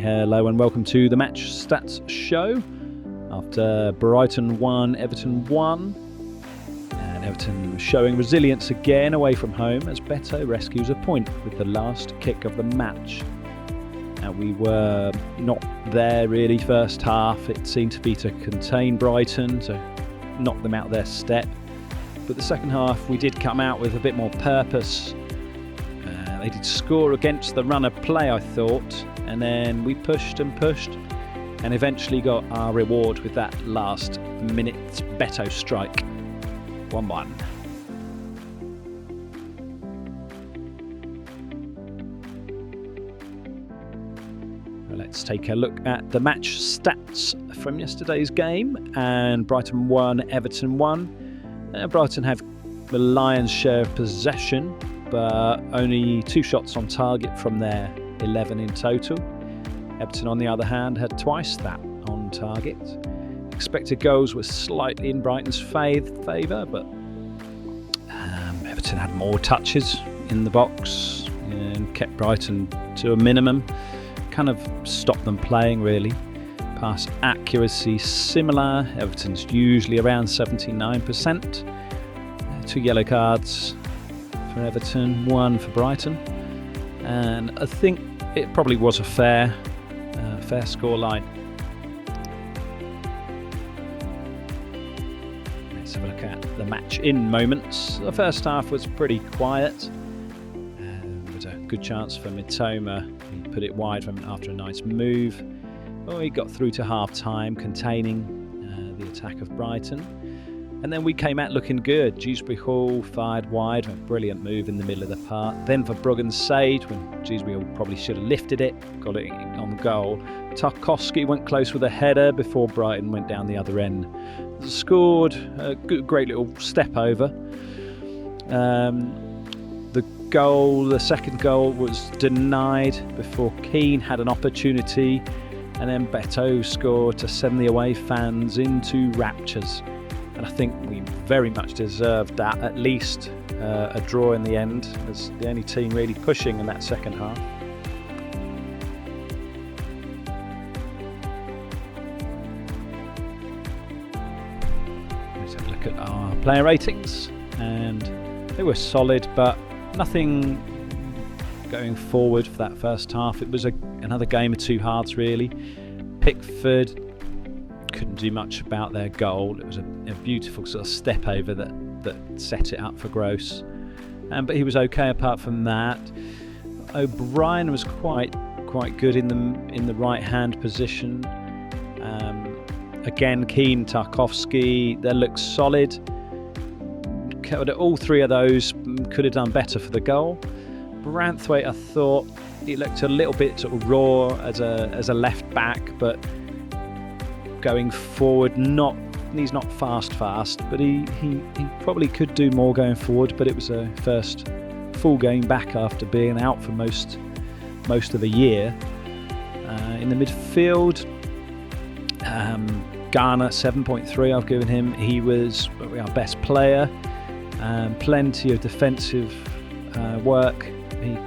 Hello and welcome to the Match Stats Show. After Brighton 1, Everton 1, and Everton showing resilience again away from home as Beto rescues a point with the last kick of the match. And we were not there really first half. It seemed to be to contain Brighton, to knock them out their step. But the second half we did come out with a bit more purpose. They did score against the run of play, I thought, and then we pushed and eventually got our reward with that last minute Beto strike. 1-1. Let's take a look at the match stats from yesterday's game. And Brighton 1, Everton 1. Brighton have the lion's share of possession, but only 2 shots on target from their 11 in total. Everton, on the other hand, had twice that on target. Expected goals were slightly in Brighton's favour, but Everton had more touches in the box and kept Brighton to a minimum. Kind of stopped them playing, really. Pass accuracy similar. Everton's usually around 79%. 2 yellow cards for Everton, 1 for Brighton, and I think it probably was a fair scoreline. Let's have a look at the match in moments. The first half was pretty quiet. There was a good chance for Mitoma. He put it wide after a nice move. He got through to half time, containing the attack of Brighton. And then we came out looking good. Dewsbury Hall fired wide, a brilliant move in the middle of the park. Then for Bruggen Sage, when Dewsbury Hall probably should have lifted it, got it on goal. Tarkowski went close with a header before Brighton went down the other end. Scored a great little step over. The second goal was denied before Keane had an opportunity. And then Beto scored to send the away fans into raptures. And I think we very much deserved that, at least a draw in the end, as the only team really pushing in that second half. Let's have a look at our player ratings, and they were solid, but nothing going forward for that first half. It was another game of 2 halves, really. Pickford couldn't do much about their goal. It was a beautiful sort of step over that set it up for Gross, but he was okay apart from that. O'Brien was quite good in the right hand position. Again, Keane, Tarkowski, they looked solid. All 3 of those could have done better for the goal. Branthwaite, I thought he looked a little bit sort of raw as a left back, but going forward, he's not fast, but he probably could do more going forward. But it was a first full game back after being out for most of the year. In the midfield, Garner 7.3 I've given him. He was probably our best player. Plenty of defensive work. He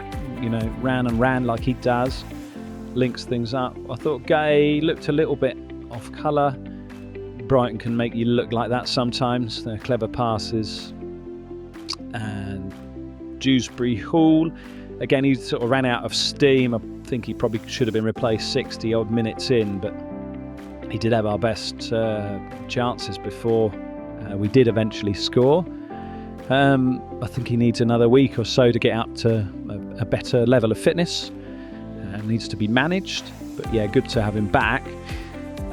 ran like he does, links things up. I thought Gay looked a little bit off colour. Brighton can make you look like that sometimes. They're clever passes. And Dewsbury Hall, again, he sort of ran out of steam. I think he probably should have been replaced 60 odd minutes in, but he did have our best chances before we did eventually score. I think he needs another week or so to get up to a better level of fitness. Needs to be managed, but yeah, good to have him back.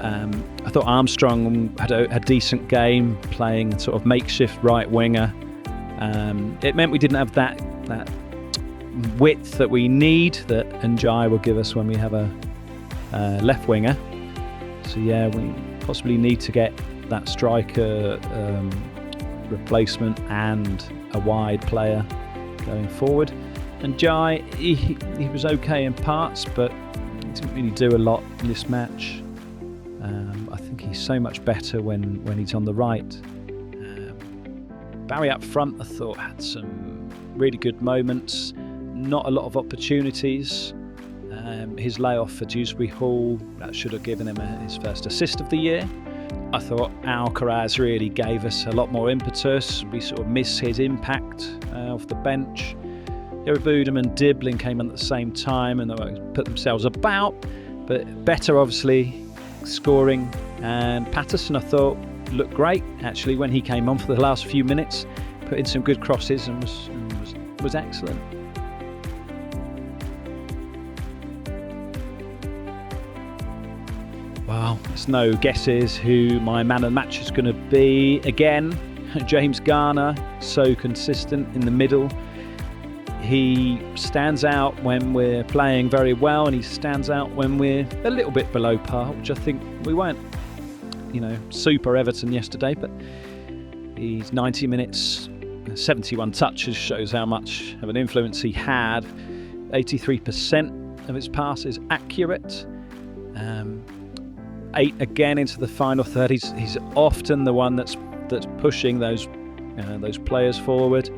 I thought Armstrong had a decent game, playing sort of makeshift right winger. It meant we didn't have that width that we need, that Njai will give us when we have a left winger. So yeah, we possibly need to get that striker replacement and a wide player going forward. And Njai, he was okay in parts, but he didn't really do a lot in this match. I think he's so much better when he's on the right. Barry up front, I thought, had some really good moments. Not a lot of opportunities. His layoff for Dewsbury Hall, that should have given him his first assist of the year. I thought Alcaraz really gave us a lot more impetus. We sort of miss his impact off the bench. Budem and Diblin came in at the same time and they put themselves about, but better obviously scoring. And Patterson, I thought, looked great actually when he came on for the last few minutes, put in some good crosses and was excellent. Well, there's no guesses who my man of the match is going to be. Again, James Garner, so consistent in the middle. He stands out when we're playing very well, and he stands out when we're a little bit below par, which I think we weren't, super Everton yesterday, but he's 90 minutes, 71 touches, shows how much of an influence he had. 83% of his passes accurate. 8 again into the final third. He's often the one that's pushing those players forward.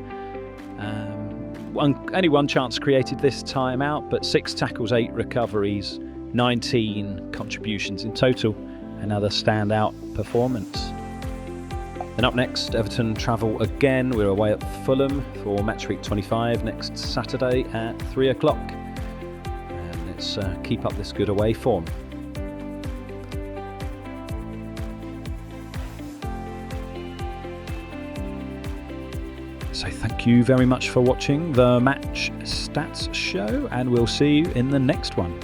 Only one chance created this time out, but 6 tackles, 8 recoveries, 19 contributions in total. Another standout performance. And up next, Everton travel again. We're away at Fulham for Matchweek 25 next Saturday at 3 o'clock. And let's keep up this good away form. So thank you very much for watching the Match Stats Show, and we'll see you in the next one.